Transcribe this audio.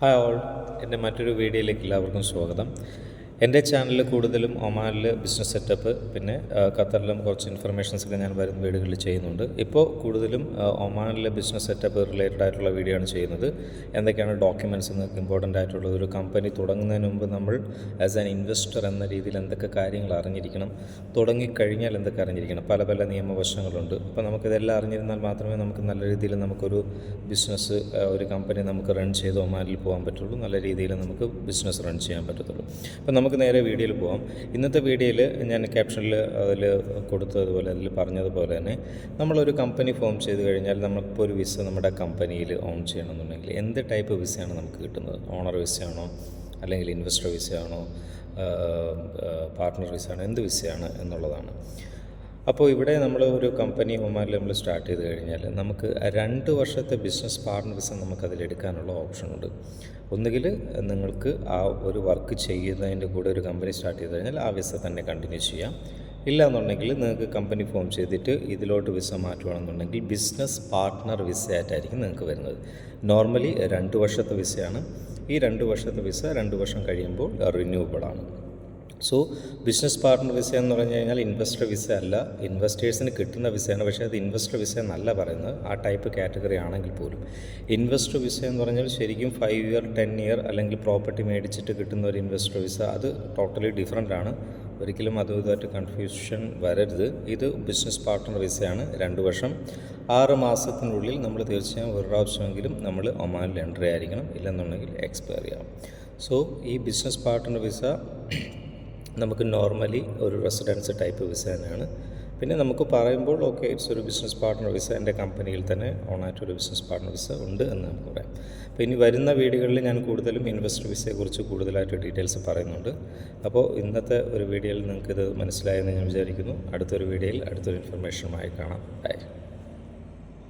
Hi all, എൻ്റെ മറ്റൊരു വീഡിയോയിലേക്ക് എല്ലാവർക്കും സ്വാഗതം. എൻ്റെ ചാനലിൽ കൂടുതലും ഒമാനിൽ ബിസിനസ് സെറ്റപ്പ്, പിന്നെ ഖത്തറിലും കുറച്ച് ഇൻഫർമേഷൻസൊക്കെ ഞാൻ വരുന്ന വീടുകളിൽ ചെയ്യുന്നുണ്ട്. ഇപ്പോൾ കൂടുതലും ഒമാനിലെ ബിസിനസ് സെറ്റപ്പ് റിലേറ്റഡ് ആയിട്ടുള്ള വീഡിയോ ആണ് ചെയ്യുന്നത്. എന്തൊക്കെയാണ് ഡോക്യുമെൻറ്റ്സ് നിങ്ങൾക്ക് ഇമ്പോർട്ടൻ്റ് ആയിട്ടുള്ളത്, ഒരു കമ്പനി തുടങ്ങുന്നതിന് മുമ്പ് നമ്മൾ ആസ് ആൻ ഇൻവെസ്റ്റർ എന്ന രീതിയിൽ എന്തൊക്കെ കാര്യങ്ങൾ അറിഞ്ഞിരിക്കണം, തുടങ്ങിക്കഴിഞ്ഞാൽ എന്തൊക്കെ അറിഞ്ഞിരിക്കണം, പല പല നിയമവശങ്ങളുണ്ട്. അപ്പോൾ നമുക്കിതെല്ലാം അറിഞ്ഞിരുന്നാൽ മാത്രമേ നമുക്ക് നല്ല രീതിയിൽ നമുക്കൊരു ബിസിനസ്, ഒരു കമ്പനി നമുക്ക് റൺ ചെയ്ത് ഒമാനിൽ പോകാൻ പറ്റുള്ളൂ, നല്ല രീതിയിൽ നമുക്ക് ബിസിനസ് റൺ ചെയ്യാൻ പറ്റത്തുള്ളൂ. അപ്പോൾ നമുക്ക് നേരെ വീഡിയോയിൽ പോകാം. ഇന്നത്തെ വീഡിയോയിൽ ഞാൻ ക്യാപ്ഷനിൽ അതിൽ കൊടുത്തതുപോലെ, അതിൽ പറഞ്ഞതുപോലെ തന്നെ നമ്മളൊരു കമ്പനി ഫോം ചെയ്ത് കഴിഞ്ഞാൽ നമുക്കിപ്പോൾ ഒരു വിസ നമ്മുടെ കമ്പനിയിൽ ഓൺ ചെയ്യണമെന്നുണ്ടെങ്കിൽ എന്ത് ടൈപ്പ് വിസയാണ് നമുക്ക് കിട്ടുന്നത്? ഓണർ വിസയാണോ, അല്ലെങ്കിൽ ഇൻവെസ്റ്റർ വിസയാണോ, പാർട്ട്ണർ വിസയാണോ, എന്ത് വിസയാണ് എന്നുള്ളതാണ്. അപ്പോൾ ഇവിടെ നമ്മൾ ഒരു കമ്പനി ഒമാനിൽ നമ്മൾ സ്റ്റാർട്ട് ചെയ്ത് കഴിഞ്ഞാൽ നമുക്ക് 2 വർഷത്തെ ബിസിനസ് പാർട്ണർ വിസ നമുക്കതിലെടുക്കാനുള്ള ഓപ്ഷനുണ്ട്. ഒന്നുകിൽ നിങ്ങൾക്ക് ആ ഒരു വർക്ക് ചെയ്യുന്നതിൻ്റെ കൂടെ ഒരു കമ്പനി സ്റ്റാർട്ട് ചെയ്ത് കഴിഞ്ഞാൽ ആ വിസ തന്നെ കണ്ടിന്യൂ ചെയ്യാം. ഇല്ല എന്നുണ്ടെങ്കിൽ നിങ്ങൾക്ക് കമ്പനി ഫോം ചെയ്തിട്ട് ഇതിലോട്ട് വിസ മാറ്റുകയാണെന്നുണ്ടെങ്കിൽ ബിസിനസ് പാർട്ട്ണർ വിസ ആയിട്ടായിരിക്കും നിങ്ങൾക്ക് വരുന്നത്. നോർമലി 2 വർഷത്തെ വിസയാണ്. ഈ 2 വർഷത്തെ വിസ 2 വർഷം കഴിയുമ്പോൾ റിന്യൂവബിളാണ്. സോ ബിസിനസ് പാർട്ട്ണർ വിസ എന്ന് പറഞ്ഞു കഴിഞ്ഞാൽ ഇൻവെസ്റ്റർ വിസ അല്ല, ഇൻവെസ്റ്റേഴ്സിന് കിട്ടുന്ന വിസയാണ്. പക്ഷേ അത് ഇൻവെസ്റ്റർ വിസ എന്നല്ല പറയുന്നത്, ആ ടൈപ്പ് കാറ്റഗറി ആണെങ്കിൽ പോലും. ഇൻവെസ്റ്റർ വിസ എന്ന് പറഞ്ഞാൽ ശരിക്കും 5 ഇയർ 10 ഇയർ അല്ലെങ്കിൽ പ്രോപ്പർട്ടി മേടിച്ചിട്ട് കിട്ടുന്ന ഒരു ഇൻവെസ്റ്റർ വിസ, അത് ടോട്ടലി ഡിഫറെൻ്റ് ആണ്. ഒരിക്കലും അതും ഇതായിട്ട് കൺഫ്യൂഷൻ വരരുത്. ഇത് ബിസിനസ് പാർട്ട്ണർ വിസയാണ്. 2 വർഷം 6 മാസത്തിനുള്ളിൽ നമ്മൾ തീർച്ചയായും ഒരു പ്രാവശ്യമെങ്കിലും നമ്മൾ ഒമാനിൽ എൻട്രി ആയിരിക്കണം, ഇല്ലെന്നുണ്ടെങ്കിൽ എക്സ്പയർ ചെയ്യാം. സോ ഈ ബിസിനസ് പാർട്ട്ണർ വിസ നമുക്ക് നോർമലി ഒരു റെസിഡൻസ് ടൈപ്പ് വിസ തന്നെയാണ്. പിന്നെ നമുക്ക് പറയുമ്പോൾ ഓക്കെ, ഇറ്റ്സ് ഒരു ബിസിനസ് പാർട്ട്ണർ വിസ, എൻ്റെ കമ്പനിയിൽ തന്നെ ഓണായിട്ടൊരു ബിസിനസ് പാർട്ട്ണർ വിസ ഉണ്ട് എന്ന് നമുക്ക് പറയാം. അപ്പോൾ ഇനി വരുന്ന വീഡിയോകളിൽ ഞാൻ കൂടുതലും ഇൻവെസ്റ്റർ വിസയെക്കുറിച്ച് കൂടുതലായിട്ട് ഡീറ്റെയിൽസ് പറയുന്നുണ്ട്. അപ്പോൾ ഇന്നത്തെ ഒരു വീഡിയോയിൽ നിങ്ങൾക്കിത് മനസ്സിലായെന്ന് ഞാൻ വിചാരിക്കുന്നു. അടുത്തൊരു വീഡിയോയിൽ അടുത്തൊരു ഇൻഫർമേഷനുമായി കാണാം. ബൈ.